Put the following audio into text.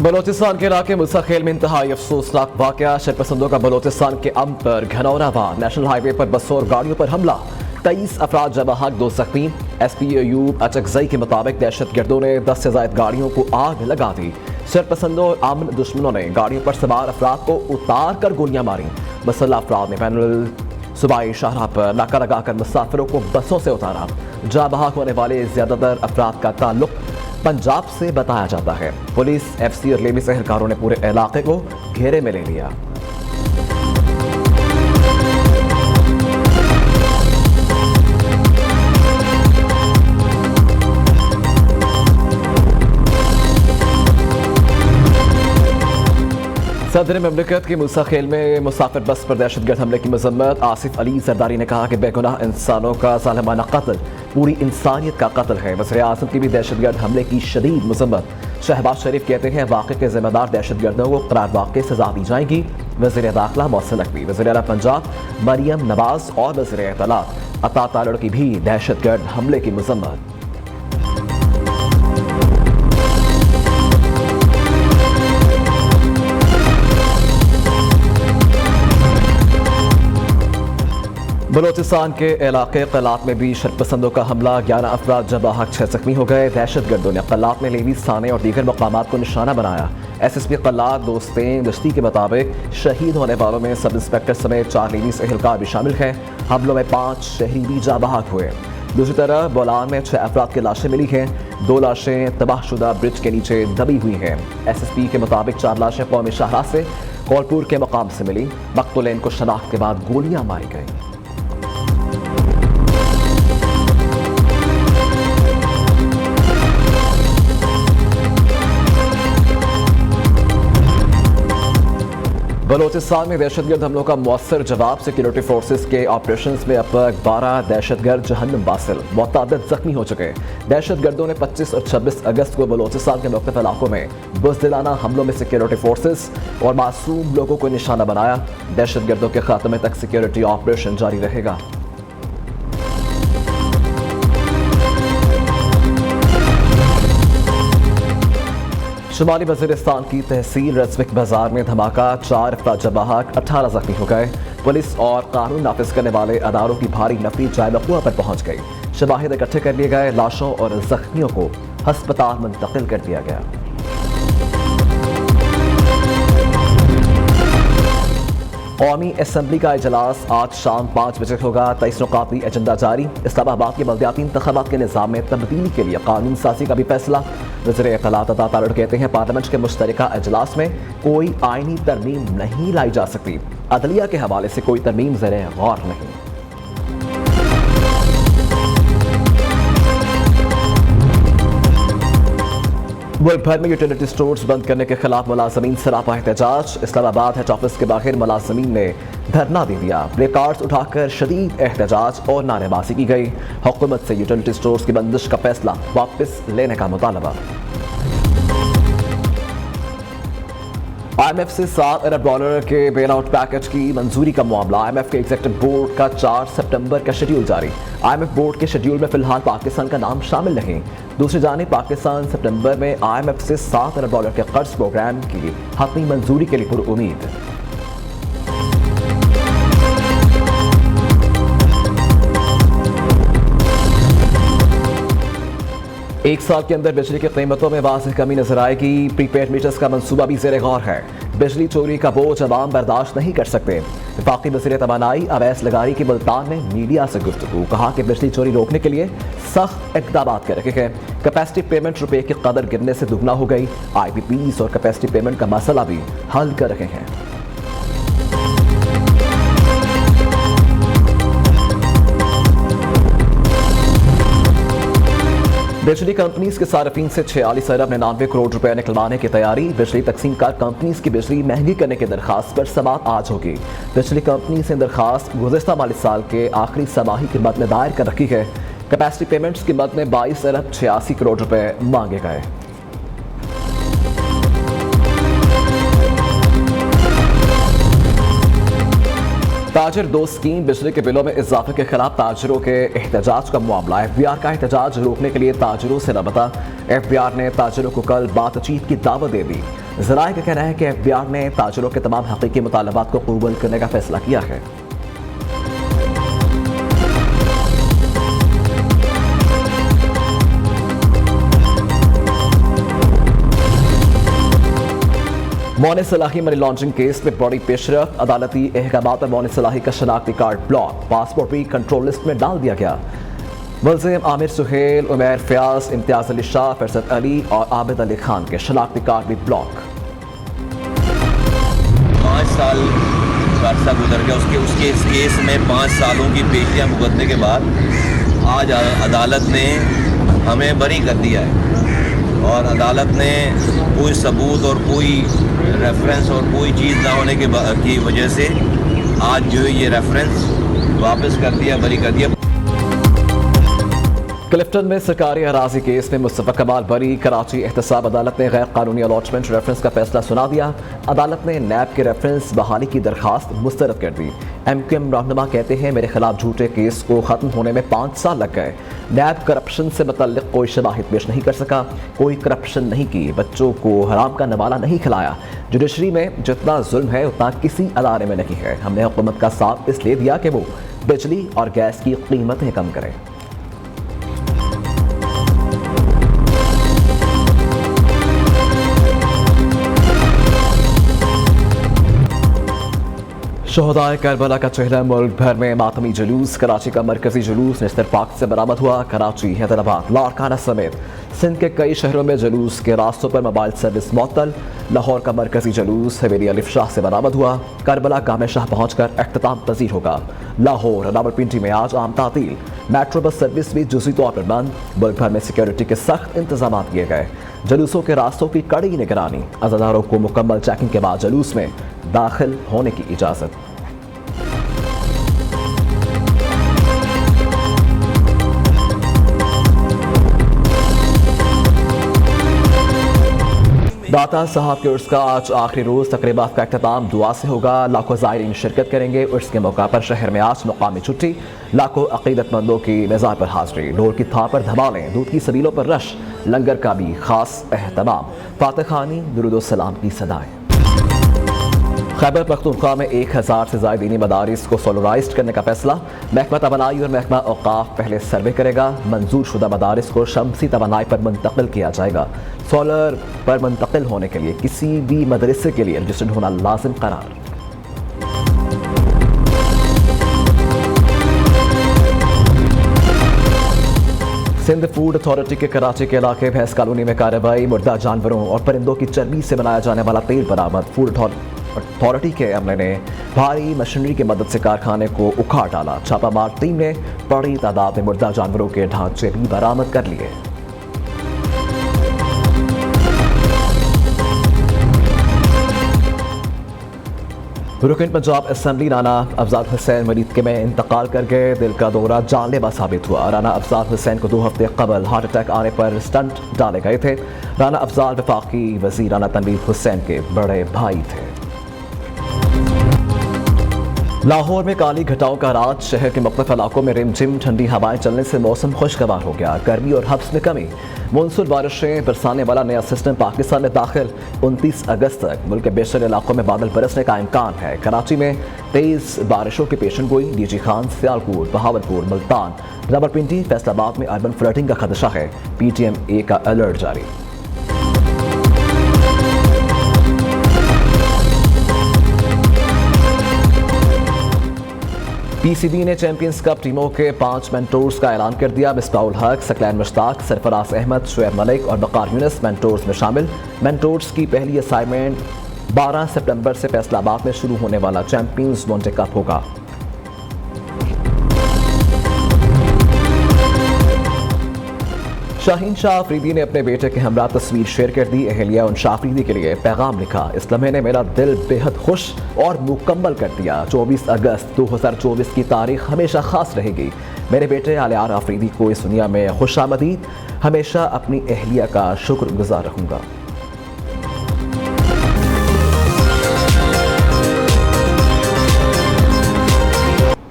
बलोचिस्तान के इलाके मुसाखेल में इंतहाई अफसोसनाक वाकया। शरपसंदों का बलोचिस्तान के अम्न पर घनौना वार। नेशनल हाईवे पर बसों और गाड़ियों पर हमला। 23 अफराद जबा हक, 2 जख्मी। SP अयूब अचकजई के मुताबिक दहशत गर्दों ने 10 से ज्यादा गाड़ियों को आग लगा दी। शरपसंदों और अमन दुश्मनों ने गाड़ियों पर सवार अफराद को उतार कर गोलियां मारी। मुसल्लह अफराद ने पैनल सूबाई शाहराह पर नाका लगाकर मुसाफिरों को बसों से उतारा। जहाँ बहाक होने वाले ज्यादातर अफराद का ताल्लुक पंजाब से बताया जाता है। पुलिस, FC और लेवी एहलकारों ने पूरे इलाके को घेरे में ले लिया। सदर ममलिकत की मुसाखेल में मुसाफिर बस पर दहशतगर्द हमले की मजम्मत। आसिफ अली जरदारी ने कहा कि बेगुनाह इंसानों का जालिमाना कत्ल पूरी इंसानियत का कत्ल है। वज़ीर आज़म की भी दहशतगर्द हमले की शदीद मजम्मत। शहबाज शरीफ कहते हैं वाक़े के जिम्मेदार दहशतगर्दों को करार वाक़े सजा दी जाएगी। वज़ीर दाखिला मौसम नकवी, वज़ीर आला पंजाब मरियम नवाज और वज़ीर इत्तलात अता तालड़ की भी दहशतगर्द हमले की मजम्मत। बलोचिस्तान के इलाके कलात में भी शरपसंदों का हमला। 11 अफराद जबा हक, 6 जख्मी हो गए। दहशतगर्दों ने कलात में लेवी थाने और दीगर मकामात को निशाना बनाया। SSP कलात दोस्तें दस्ती के मुताबिक शहीद होने वालों में सब इंस्पेक्टर समेत 4 लेवी एहलकार भी शामिल हैं। हमलों में 5 शहरी भी जबा हक हुए। दूसरी तरफ बोलान में 6 अफराद की लाशें मिली हैं। 2 लाशें तबाहशुदा ब्रिज के नीचे दबी हुई हैं। SSP के मुताबिक 4 लाशें कौमी शाहराह से कौलपुर के मकाम से मिली। मकतूलैन को शनाख्त के बाद गोलियां मारी गई। बलोचिस्तान में दहशतगर्द हमलों का मौसर जवाब। सिक्योरिटी फोर्सेस के ऑपरेशंस में अब तक 12 दहशतगर्द जहन्नम बासिल, मुतअद्दिद जख्मी हो चुके। दहशतगर्दों ने 25 और 26 अगस्त को बलोचिस्तान के मुख्तलिफ इलाकों में बुज़दिलाना हमलों में सिक्योरिटी फोर्सेस और मासूम लोगों को निशाना बनाया। दहशतगर्दों के खात्मे तक सिक्योरिटी ऑपरेशन जारी रहेगा। शुमाली वज़ीरिस्तान की तहसील रज़विक बाजार में धमाका। 4 अफराद जबा हक, 18 जख्मी हो गए। पुलिस और कानून नाफिज करने वाले अदारों की भारी नफरी जाए वक़ुआ पर पहुंच गई। शवाहिद इकट्ठे कर लिए गए। लाशों और जख्मियों को हस्पताल मुंतकिल कर दिया गया। कौमी असम्बली का इजलास आज शाम 5 बजे होगा। 23 नुकाती एजेंडा जारी। इस्लामाबाद के बल्दियाती इंतखाबात के निज़ाम में तब्दीली के लिए कानून साजी का भी फैसला। वज़ीर इत्तलात अता तालड़ कहते हैं पार्लियामेंट के मुश्तरका इजलास में कोई आईनी तरमीम नहीं लाई जा सकती। अदलिया के हवाले से कोई तरमीम ज़ेरे गौर नहीं। मुल्क भर में यूटिलिटी स्टोर्स बंद करने के खिलाफ मुलाजमीन सरापा एहतजाज। इस्लामाबाद हेड ऑफिस के बाहर मुलाजमीन ने धरना दे दिया। प्ले कार्ड्स उठाकर शदीद एहतजाज और नारेबाजी की गई। हुकूमत से यूटिलिटी स्टोर्स की बंदिश का फैसला वापस लेने का मुतालबा। IMF से $7 अरब के बेल आउट पैकेज की मंजूरी का मामला। IMF के एग्जीक्यूटिव बोर्ड का 4 सितंबर का शेड्यूल जारी। IMF बोर्ड के शेड्यूल में फिलहाल पाकिस्तान का नाम शामिल नहीं। दूसरी जानिब पाकिस्तान सितंबर में IMF से $7 अरब के कर्ज प्रोग्राम की हतमी मंजूरी के लिए पुरुम्मीद। एक साल के अंदर बिजली की कीमतों में वाज़ेह कमी नजर आएगी। प्रीपेड मीटर्स का मंसूबा भी ज़ेरे गौर है। बिजली चोरी का बोझ अवाम बर्दाश्त नहीं कर सकते। वफाकी वज़ीर तवानाई अवैस लगारी की मुल्तान में मीडिया से गुफ्तगू। कहा कि बिजली चोरी रोकने के लिए सख्त इक़दाम कर रखे हैं। कैपेसिटी पेमेंट रुपये की कदर गिरने से दुगना हो गई। IPPs और कैपेसिटी पेमेंट का मसला भी हल कर रहे हैं। बिजली कंपनीज के सार्फिन से 46 अरब 99 करोड़ रुपए निकलवाने की तैयारी। बिजली तकसीम कार कंपनीज की बिजली महंगी करने की दरखास्त पर समाअत आज होगी। बिजली कंपनी से दरखास्त गुज़िश्ता माली साल के आखिरी समाही की मद में दायर कर रखी है। कैपेसिटी पेमेंट्स की मद में 22 अरब 86 करोड़ रुपए मांगे गए। ताजिर दो स्कीम बिजली के बिलों में इजाफे के खिलाफ ताजिरों के एहतजाज का मामला। FBR का एहतजाज रोकने के लिए ताजिरों से रबता। FBR ने ताजिरों को कल बातचीत की दावत दे दी। ज़राए का कहना है कि FBI ने ताजिरों के तमाम हकीकी मुतालबात को कबूल करने का फैसला किया है। मौन सलाही मनी लॉन्ड्रिंग केस में बड़ी पेशरफ, अदालती अहकामात पर मौन सलाही का शनाख्ती कार्ड ब्लॉक, पासपोर्ट भी कंट्रोल लिस्ट में डाल दिया गया। मुल्ज़िम आमिर सुहेल, उमैर फयाज, इम्तियाज अली शाह, फरसत अली और आबिद अली खान के शनाख्ती कार्ड भी ब्लॉक। 5 साल का अरसा गुजर गया उसके इस केस में 5 सालों की पेशियां भुगतने के बाद आज अदालत ने हमें बरी कर दिया है और अदालत ने कोई सबूत और कोई रेफरेंस और कोई चीज़ ना होने की वजह से आज जो ये रेफरेंस वापस कर दिया, बरी कर दिया। क्लिफ्टन में सरकारी अराजी केस में मुस्तफा कमाल बरी, कराची एहतसाब अदालत ने गैर कानूनी अलॉटमेंट रेफरेंस का फैसला सुना दिया। अदालत ने नैब के रेफरेंस बहाली की दरखास्त मुस्तरद कर दी। MQM रहनुमा कहते हैं मेरे खिलाफ झूठे केस को खत्म होने में 5 साल लग गए। नैब करप्शन से मुतल्लिक कोई शवाहिद पेश नहीं कर सका, कोई करप्शन नहीं की, बच्चों को हराम का नवाला नहीं खिलाया। जुडिशरी में जितना जुल्म है उतना किसी अदारे में नहीं है। हमने हुकूमत का साथ इसलिए दिया कि वो बिजली और गैस की कीमतें कम करें। शोहदाए करबला का चेहरा मुल्क भर में मातमी जुलूस। कराची का मरकजी जुलूस निस्तर पाक से बरामद हुआ। कराची, हैदराबाद, लाड़काना समेत सिंध के कई शहरों में जुलूस के रास्तों पर मोबाइल सर्विस मुअत्तल। लाहौर का मरकजी जुलूस हवेली अलिफ शाह से बरामद हुआ। करबला गामे शाह पहुंचकर इख्तिताम पजीर होगा। लाहौर, रावलपिंडी में आज आम तातील। मेट्रो बस सर्विस भी जुज़ी तौर पर बंद। मुल्क भर में सिक्योरिटी के सख्त इंतजाम किए गए। जुलूसों के रास्तों की कड़ी निगरानी। अज़ादारों को मुकम्मल चेकिंग के बाद जुलूस में दाखिल होने की इजाज़त। दाता साहब के उर्स का आज आखिरी रोज तकरीबा का अख्तिताम दुआ से होगा। लाखों ज़ायरीन शिरकत करेंगे। उर्स के मौका पर शहर में आज मुकामी छुट्टी। लाखों अकीदतमंदों की मज़ार पर हाजिरी। ढोल की थाप पर धमालें, दूध की सबीलों पर रश, लंगर का भी खास एहतमाम। फातिह खानी, दुरूद व सलाम की सदाएं। खैबर पख्तूनख्वा में 1000 से ज़ायद दीनी मदारिस को सोलराइज करने का फैसला। महकमा तवानाई और महकमा औकाफ पहले सर्वे करेगा। मंजूर शुदा मदारिस को शमसी तवानाई पर मुंतकिल किया जाएगा। सोलर पर मुंतकिल होने के लिए किसी भी मदरसे के लिए रजिस्टर्ड होना लाजिम करार। सिंध फूड अथॉरिटी के कराची के इलाके भैंस कॉलोनी में कार्रवाई। मुर्दा जानवरों और परिंदों की चर्बी से बनाया जाने वाला तेल बरामद। फूड अथॉरिटी के अमले ने भारी मशीनरी की मदद से कारखाने को उखाड़ डाला। छापामार टीम ने बड़ी तादाद में मुर्दा जानवरों के ढांचे भी बरामद कर लिए। रुकन पंजाब असेंबली राना अफजाल हुसैन मरीज में इंतकाल कर गए। दिल का दौरा जानलेवा साबित हुआ। राना अफजाल हुसैन को 2 हफ्ते कबल हार्ट अटैक आने पर स्टंट डाले गए थे। राना अफजाल वफाकी वजीर राना तनवीर हुसैन के बड़े भाई थे। लाहौर में काली घटाओं का राज। शहर के मुख्तलिफ इलाकों में रिमझिम ठंडी हवाएं चलने से मौसम खुशगवार हो गया। गर्मी और हब्स में कमी। मानसून बारिशें बरसाने वाला नया सिस्टम पाकिस्तान में दाखिल। 29 अगस्त तक मुल्क के बेशतर इलाकों में बादल बरसने का इम्कान है। कराची में तेज बारिशों की पेशन गोई। डीजी खान, सियालकोट, बहावलपुर, मुल्तान, रावलपिंडी, फैसलाबाद में अर्बन फ्लडिंग का खदशा है। PTMA का अलर्ट जारी। PCB ने चैंपियंस कप टीमों के 5 मेंटोर्स का ऐलान कर दिया। मिसबाहुल हक, सकलैन मुश्ताक, सरफराज अहमद, शुएब मलिक और वकार यूनुस मेंटोर्स में शामिल। मेंटोर्स की पहली असाइनमेंट 12 सितंबर से फैसलाबाद में शुरू होने वाला चैंपियंस वनडे कप होगा। शाहीन शाह अफरीदी ने अपने बेटे के हमरा तस्वीर शेयर कर दी। अहलिया उन शाह अफरीदी के लिए पैगाम लिखा। इस लम्हे ने मेरा दिल बेहद खुश और मुकम्मल कर दिया। 24 अगस्त 2024 की तारीख हमेशा खास रहेगी। मेरे बेटे आलियार अफरीदी को इस दुनिया में खुशामदीद। हमेशा अपनी अहलिया का शुक्रगुजार रहूँगा।